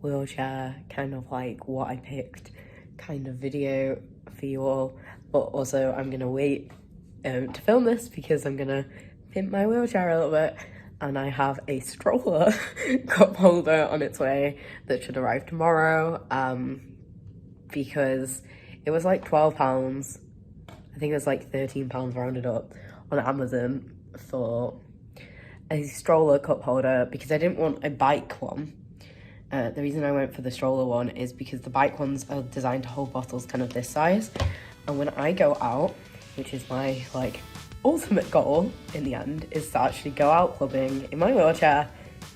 wheelchair, kind of like what I picked kind of video for you all. But also I'm gonna wait to film this because I'm gonna pimp my wheelchair a little bit, and I have a stroller cup holder on its way that should arrive tomorrow, because it was like £12, I think it was like £13 rounded up on Amazon for a stroller cup holder, because I didn't want a bike one. The reason I went for the stroller one is because the bike ones are designed to hold bottles kind of this size, and when I go out, which is my like ultimate goal in the end, is to actually go out clubbing in my wheelchair,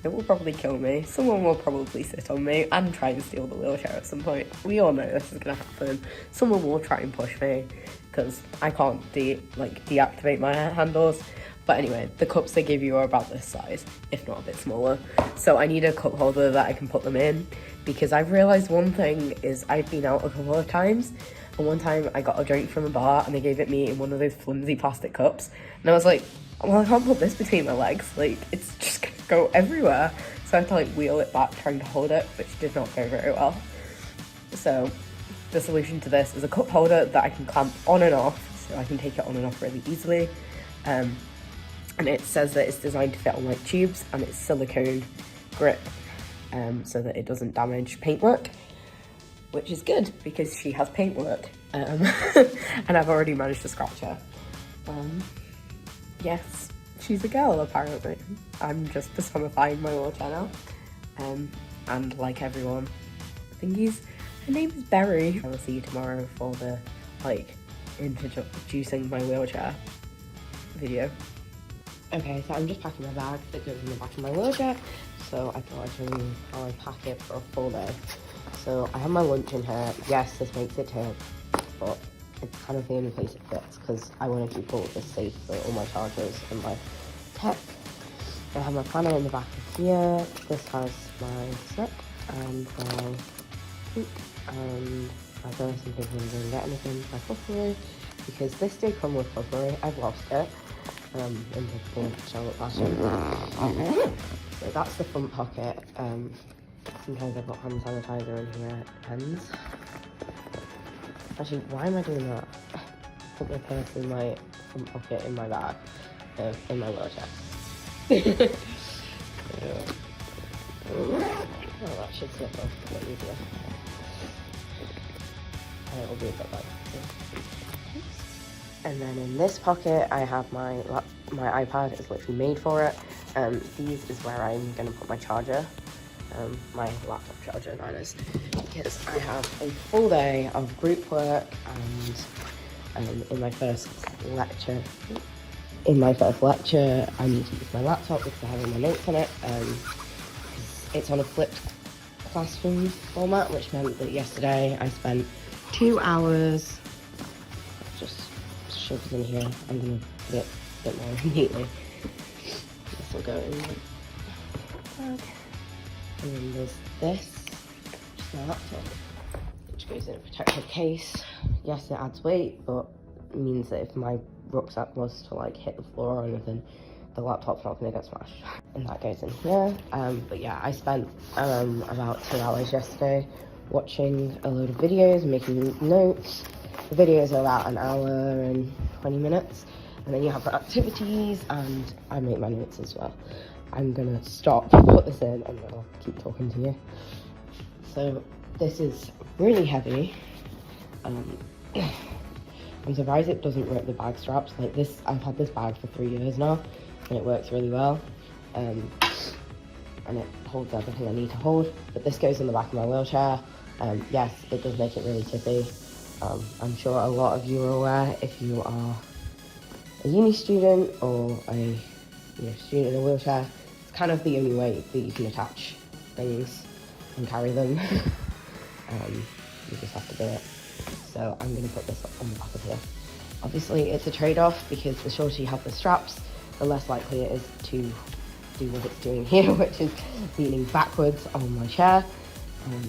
it will probably kill me. Someone will probably sit on me and try and steal the wheelchair at some point. We all know this is gonna happen. Someone will try and push me because I can't deactivate my handles. But anyway, the cups they give you are about this size, if not a bit smaller. So I need a cup holder that I can put them in, because I've realised one thing is I've been out a couple of times, and one time I got a drink from a bar and they gave it me in one of those flimsy plastic cups. And I was like, well, I can't put this between my legs. Like, it's just gonna go everywhere. So I had to like wheel it back trying to hold it, which did not go very well. So the solution to this is a cup holder that I can clamp on and off, so I can take it on and off really easily. And it says that it's designed to fit on like tubes, and it's silicone grip, so that it doesn't damage paintwork, which is good because she has paintwork, and I've already managed to scratch her. Yes, she's a girl apparently. I'm just personifying my wheelchair now, and like everyone thingies, her name is Berry. I will see you tomorrow for the like introducing my wheelchair video. Okay, so I'm just packing my bag that goes in the back of my wheelchair, so I thought I'd show you how I pack it for a full day. So I have my lunch in here. Yes, this makes it tip, but it's kind of the only place it fits because I want to keep all of this safe for all my chargers and my tech. I have my planner in the back of here. This has my snack and my food, and I don't think I'm going to get anything by cutlery, because this did come with cutlery. I've lost it. In the Charlotte fashion. So that's the front pocket. Sometimes I've got hand sanitizer in here, pens. Actually, why am I doing that? Put my purse in my front pocket in my bag, in my wheelchair. Oh, that should slip off a bit easier. And it will be a bit like this. And then in this pocket, I have my iPad. It's literally made for it. These is where I'm going to put my charger, my laptop charger, that is, because I have a full day of group work, and in my first lecture, I need to use my laptop because I have all my notes on it. It's on a flipped classroom format, which meant that yesterday I spent 2 hours just shoved in here. I'm gonna put it a bit more neatly. This will go in the bag. And then there's this, which is my laptop, which goes in a protective case. Yes, it adds weight, but it means that if my rucksack was to like hit the floor or anything, the laptop's not gonna get smashed. And that goes in here. But yeah, I spent about 2 hours yesterday watching a load of videos, making notes. The videos are about an hour and 20 minutes, and then you have the activities, and I make my notes as well. I'm gonna stop, put this in, and then I'll keep talking to you. So this is really heavy. I'm surprised it doesn't rip the bag straps. Like this, I've had this bag for 3 years now, and it works really well. And it holds everything I need to hold. But this goes in the back of my wheelchair. Yes, it does make it really tippy. I'm sure a lot of you are aware, if you are a uni student or a student in a wheelchair, it's kind of the only way that you can attach things and carry them. You just have to do it. So I'm going to put this up on the back of here. Obviously it's a trade-off, because the shorter you have the straps, the less likely it is to do what it's doing here, which is leaning backwards on my chair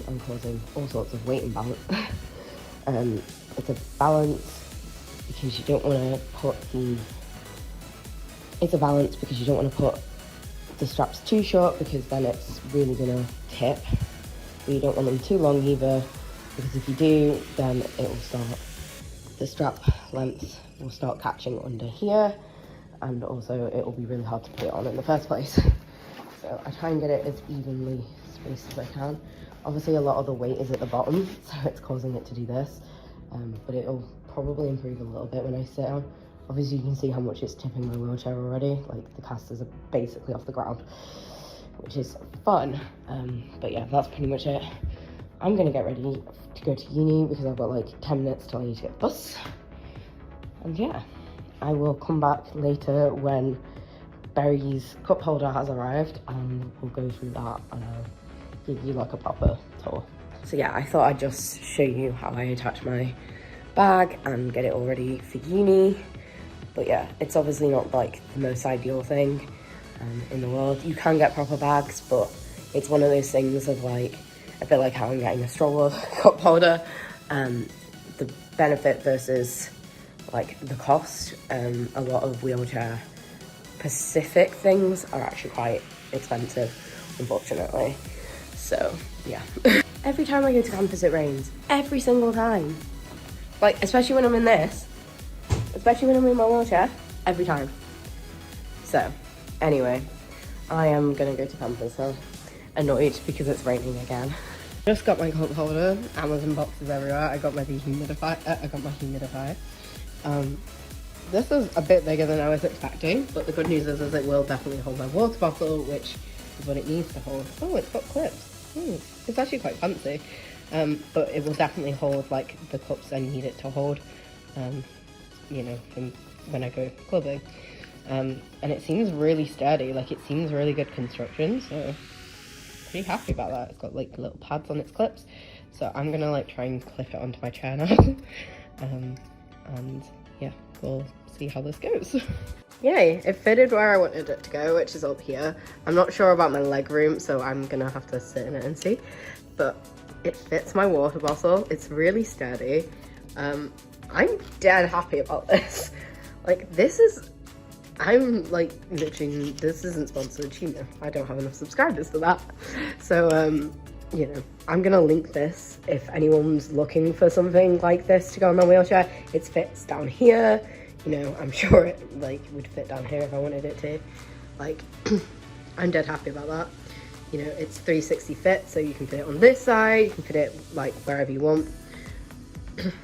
and causing all sorts of weight imbalance. It's a balance because you don't want to put the straps too short, because then it's really going to tip. but you don't want them too long either, because if you do, then it will start, the strap length will start catching under here, and also it will be really hard to put it on in the first place. So I try and get it as evenly spaced as I can. Obviously a lot of the weight is at the bottom, so it's causing it to do this, but it'll probably improve a little bit when I sit down. Obviously you can see how much it's tipping my wheelchair already, like the casters are basically off the ground, which is fun. But yeah, that's pretty much it. I'm gonna get ready to go to uni because I've got like 10 minutes till I need to get a bus. And yeah, I will come back later when Berry's cup holder has arrived, and we'll go through that and I'll give you like a proper tour. So yeah, I thought I'd just show you how I attach my bag and get it all ready for uni. But yeah, it's obviously not like the most ideal thing in the world. You can get proper bags, but it's one of those things of like, a bit like how I'm getting a stroller cup holder, the benefit versus like the cost. A lot of wheelchair specific things are actually quite expensive, unfortunately. So yeah. Every time I go to campus it rains, every single time. Like, especially when I'm in this, especially when I'm in my wheelchair, every time. So anyway, I am gonna go to campus now, annoyed because it's raining again. Just got my cup holder, Amazon boxes everywhere. I got my humidifier. This is a bit bigger than I was expecting, but the good news is it will definitely hold my water bottle, which is what it needs to hold. Oh, it's got clips. It's actually quite fancy, but it will definitely hold like the cups I need it to hold, you know, from when I go clubbing. And it seems really sturdy, like it seems really good construction, so pretty happy about that. It's got like little pads on its clips, so I'm gonna like try and clip it onto my chair now. And yeah, we'll see how this goes. Yay, it fitted where I wanted it to go, which is up here. I'm not sure about my leg room, so I'm gonna have to sit in it and see, but it fits my water bottle. It's really sturdy. I'm dead happy about this. Like, this is, I'm like literally, this isn't sponsored, you know, I don't have enough subscribers for that. So you know, I'm gonna link this if anyone's looking for something like this to go on my wheelchair. It fits down here, you know, I'm sure it like would fit down here if I wanted it to. Like, I'm dead happy about that. You know, it's 360 fit, so you can fit it on this side, you can fit it like wherever you want.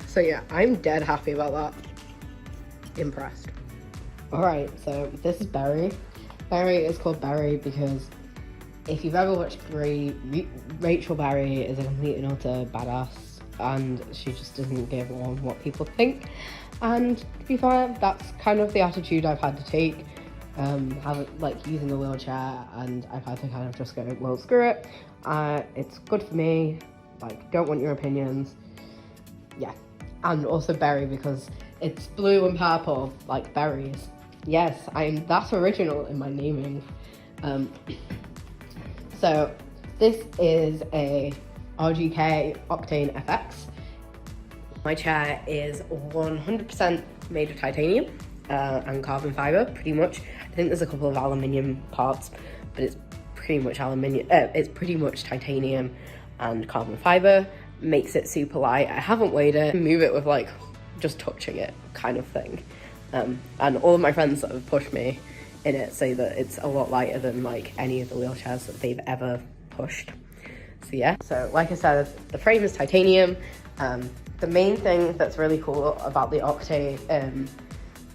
So yeah, I'm dead happy about that. Impressed. Alright, so this is Berry. Berry is called Berry because if you've ever watched Rachel Berry is a complete and utter badass, and she just doesn't give on what people think. And to be fair, that's kind of the attitude I've had to take, like using a wheelchair, and I've had to kind of just go, well, screw it. It's good for me, like, don't want your opinions. Yeah, and also Berry because it's blue and purple, like berries. Yes, that's original in my naming. So this is a RGK Octane FX. My chair is 100% made of titanium and carbon fiber, pretty much. I think there's a couple of aluminium parts, but it's pretty much aluminium. It's pretty much titanium and carbon fiber. Makes it super light. I haven't weighed it. Move it with like just touching it kind of thing. And all of my friends that have pushed me in it say that it's a lot lighter than like any of the wheelchairs that they've ever pushed. So yeah, so like I said, the frame is titanium. The main thing that's really cool about the Octane,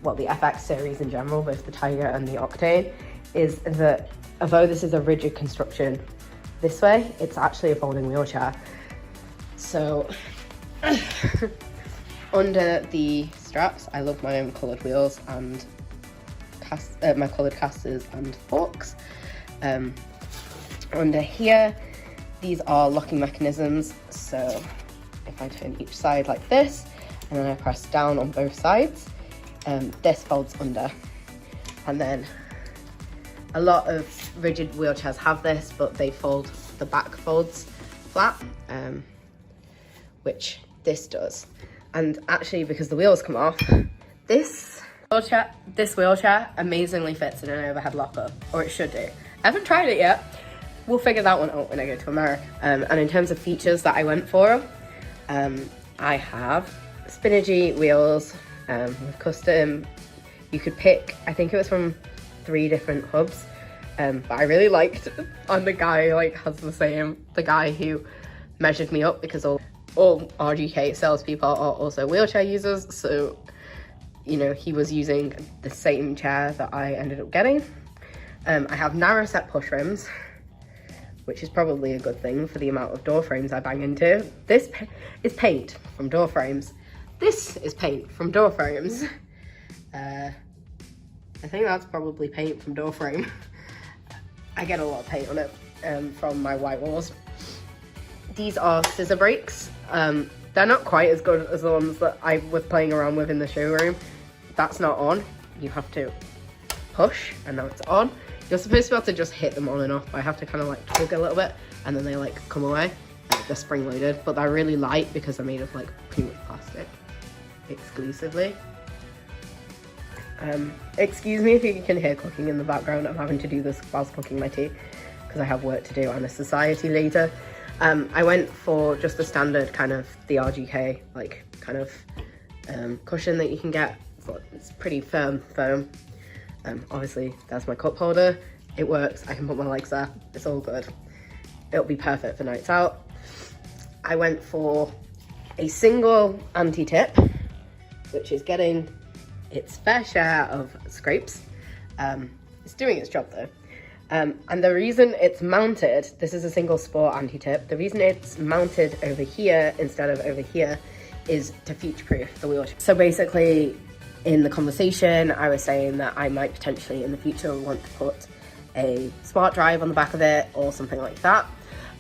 well, the FX series in general, both the Tiger and the Octane, is that although this is a rigid construction this way, it's actually a folding wheelchair. So under the straps, I love my own coloured wheels and my coloured casters and forks. Under here, these are locking mechanisms. So if I turn each side like this, and then I press down on both sides, this folds under. And then a lot of rigid wheelchairs have this, but they fold, the back folds flat, which this does. And actually, because the wheels come off, this wheelchair amazingly fits in an overhead locker, or it should do. I haven't tried it yet, we'll figure that one out when I go to America. And in terms of features that I went for, I have spinachy wheels with custom. You could pick, I think it was from 3 different hubs, but I really liked, and the guy like has the guy who measured me up, because all RGK salespeople are also wheelchair users, so you know, he was using the same chair that I ended up getting. I have narrow set push rims, which is probably a good thing for the amount of door frames I bang into. This is paint from door frames. This is paint from door frames. I think that's probably paint from door frame. I get a lot of paint on it from my white walls. These are Scissor Brakes. They're not quite as good as the ones that I was playing around with in the showroom. That's not on. You have to push, and now it's on. You're supposed to be able to just hit them on and off, but I have to kind of like tug a little bit, and then they like come away. They're spring loaded, but they're really light because they're made of like pretty much plastic exclusively. Excuse me if you can hear cooking in the background. I'm having to do this whilst cooking my tea because I have work to do and a society later. I went for just the standard kind of the RGK like kind of cushion that you can get. It's pretty firm foam. Obviously there's my cup holder. It works. I can put my legs there. It's all good. It'll be perfect for nights out. I went for a single anti-tip, which is getting its fair share of scrapes. It's doing its job though. And the reason it's mounted, this is a single sport anti-tip, the reason it's mounted over here instead of over here is to future-proof the wheelchair. So basically, in the conversation, I was saying that I might potentially in the future want to put a smart drive on the back of it or something like that.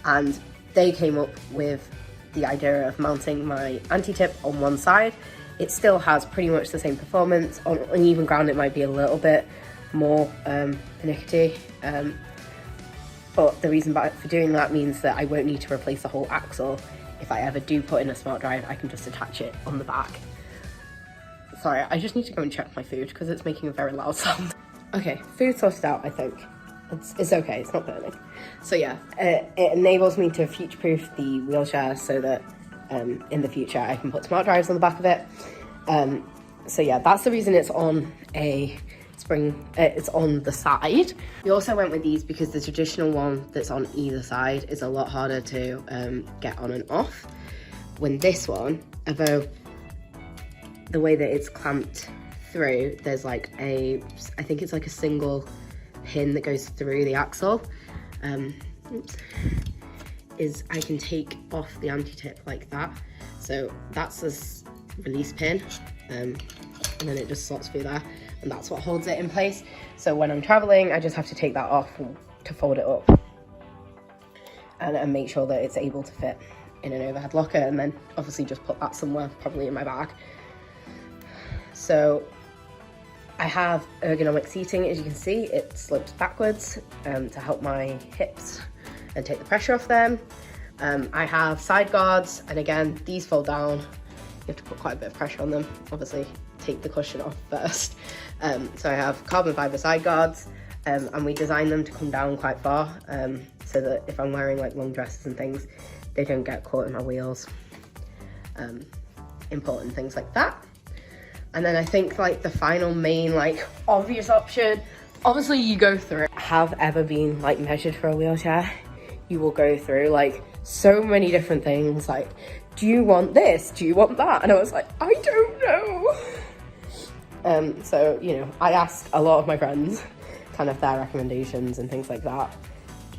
And they came up with the idea of mounting my anti-tip on one side. It still has pretty much the same performance. On uneven ground, it might be a little bit more pernickety. But the reason for doing that means that I won't need to replace the whole axle. If I ever do put in a smart drive, I can just attach it on the back. Sorry, I just need to go and check my food because it's making a very loud sound. Okay, food sorted out, I think. It's okay, it's not burning. So yeah, it enables me to future-proof the wheelchair so that in the future I can put smart drives on the back of it. So yeah, that's the reason it's on a spring, it's on the side. We also went with these because the traditional one that's on either side is a lot harder to get on and off. When this one, although the way that it's clamped through, there's like I think it's like a single pin that goes through the axle. Is I can take off the anti-tip like that. So that's this release pin, and then it just slots through there, and that's what holds it in place. So when I'm traveling, I just have to take that off to fold it up and make sure that it's able to fit in an overhead locker, and then obviously just put that somewhere, probably in my bag. So I have ergonomic seating, as you can see. It slopes backwards to help my hips and take the pressure off them. I have side guards, and again, these fold down. You have to put quite a bit of pressure on them. Obviously, take the cushion off first. So I have carbon fiber side guards, and we designed them to come down quite far, so that if I'm wearing like long dresses and things, they don't get caught in my wheels. Important things like that. And then I think like the final main like obvious option, obviously you go through it. Have ever been like measured for a wheelchair, you will go through like so many different things, like, do you want this, do you want that? And I was like, I don't know. So, you know, I asked a lot of my friends kind of their recommendations and things like that,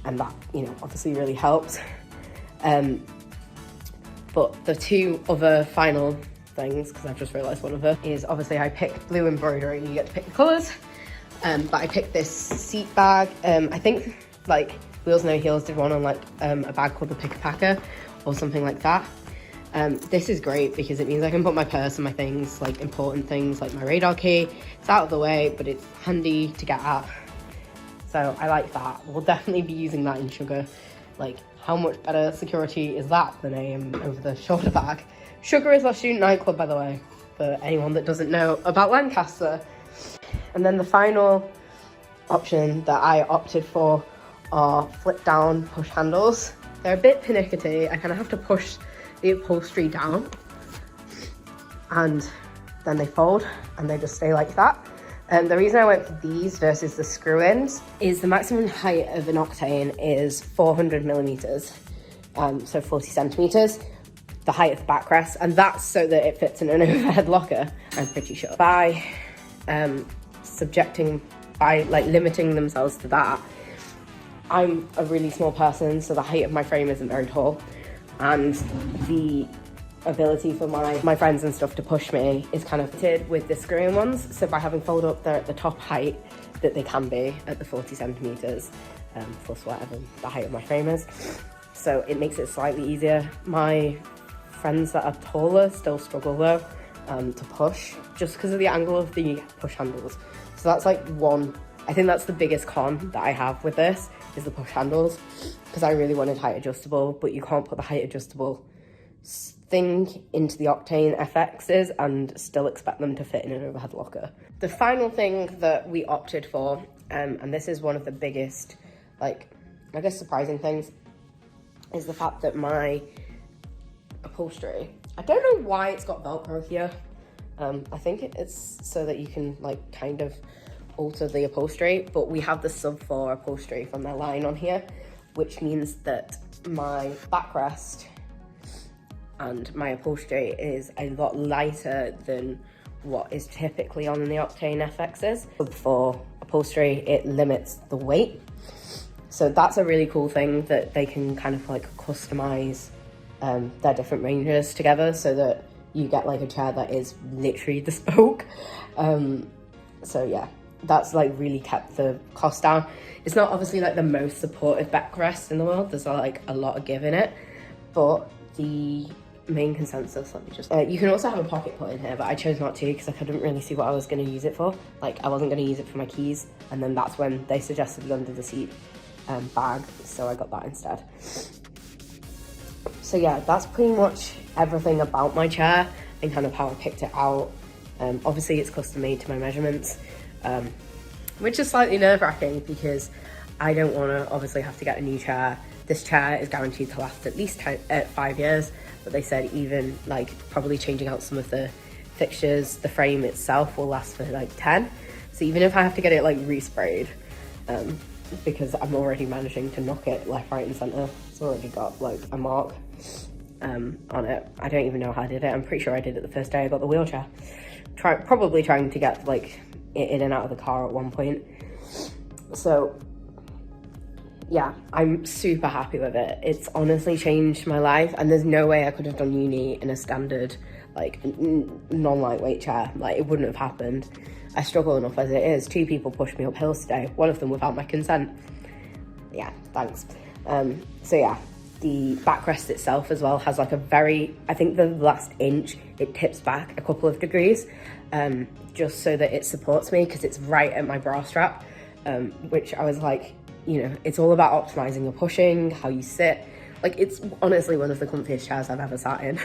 and that, you know, obviously really helped. But the two other final things, because I've just realised one of them, is obviously I picked blue embroidery. You get to pick the colours, but I picked this seat bag. I think like Wheels No Heels did one on like a bag called the Pick a Packer or something like that. This is great because it means I can put my purse and my things, like important things like my radar key. It's out of the way, but it's handy to get at. So I like that. We'll definitely be using that in Sugar. Like, how much better security is that than a over the shoulder bag? Sugar is our student nightclub, by the way, for anyone that doesn't know about Lancaster. And then the final option that I opted for are flip down push handles. They're a bit pernickety. I kind of have to push the upholstery down and then they fold and they just stay like that. The reason I went for these versus the screw-ins is the maximum height of an Octane is 400 millimeters, so 40 centimeters, the height of the backrest, and that's so that it fits in an overhead locker, I'm pretty sure. By limiting themselves to that, I'm a really small person, so the height of my frame isn't very tall, and the ability for my friends and stuff to push me is kind of limited with the screw-in ones. So by having fold up, they're at the top height that they can be at the 40 centimeters, plus whatever the height of my frame is. So it makes it slightly easier. My friends that are taller still struggle though to push, just because of the angle of the push handles. So that's like one, I think that's the biggest con that I have with this, is the push handles, because I really wanted height adjustable, but you can't put the height adjustable thing into the Octane FXs and still expect them to fit in an overhead locker. The final thing that we opted for, and this is one of the biggest, like, I guess surprising things, is the fact that my upholstery, I don't know why it's got Velcro here. I think it's so that you can like kind of alter the upholstery, but we have the sub 4 upholstery from their line on here, which means that my backrest and my upholstery is a lot lighter than what is typically on the Octane FXs. For upholstery, it limits the weight. So that's a really cool thing, that they can kind of like customize their different ranges together so that you get like a chair that is literally bespoke. So yeah, that's like really kept the cost down. It's not obviously like the most supportive backrest in the world. There's like a lot of give in it, but the main consensus, let me just, you can also have a pocket put in here, but I chose not to because I couldn't really see what I was going to use it for. Like I wasn't going to use it for my keys, and then that's when they suggested the under the seat bag, so I got that instead. So yeah, that's pretty much everything about my chair and kind of how I picked it out. Obviously it's custom made to my measurements, which is slightly nerve-wracking because I don't want to obviously have to get a new chair. This chair is guaranteed to last at least 5 years, but they said even like probably changing out some of the fixtures, the frame itself will last for like 10. So even if I have to get it like resprayed, because I'm already managing to knock it left, right and center, it's already got like a mark on it. I don't even know how I did it. I'm pretty sure I did it the first day I got the wheelchair. Probably trying to get like it in and out of the car at one point. So yeah, I'm super happy with it. It's honestly changed my life, and there's no way I could have done uni in a standard like non-lightweight chair. Like it wouldn't have happened. I struggle enough as it is. 2 people pushed me up hills today, one of them without my consent. Yeah, thanks. So yeah, the backrest itself as well has like a very, I think the last inch, it tips back a couple of degrees, just so that it supports me, because it's right at my bra strap, which I was like, you know, it's all about optimizing your pushing, how you sit. Like it's honestly one of the comfiest chairs I've ever sat in,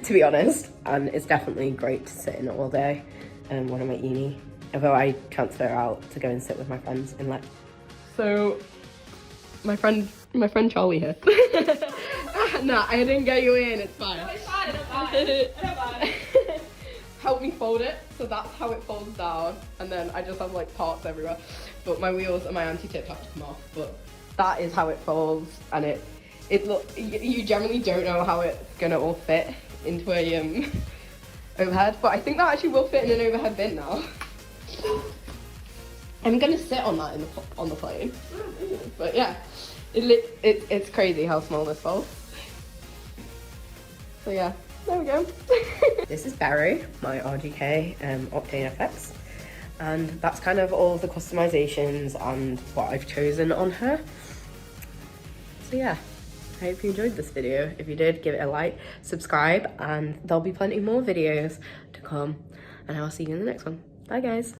to be honest. And it's definitely great to sit in it all day when I'm at uni, although I transfer out to go and sit with my friends in like. So my friend Charlie here. No, I didn't get you in, it's fine. No, it's fine, it's fine. Help me fold it, so that's how it folds down, and then I just have like parts everywhere, but my wheels and my anti-tip have to come off, but that is how it folds. And it look, you generally don't know how it's gonna all fit into a overhead, but I think that actually will fit in an overhead bin now. I'm gonna sit on that on the plane, but yeah, it's crazy how small this folds. So yeah, there we go. This is Barry, my RGK Octane FX, and that's kind of all the customizations and what I've chosen on her. So yeah, I hope you enjoyed this video. If you did, give it a like, subscribe, and there'll be plenty more videos to come, and I'll see you in the next one. Bye guys.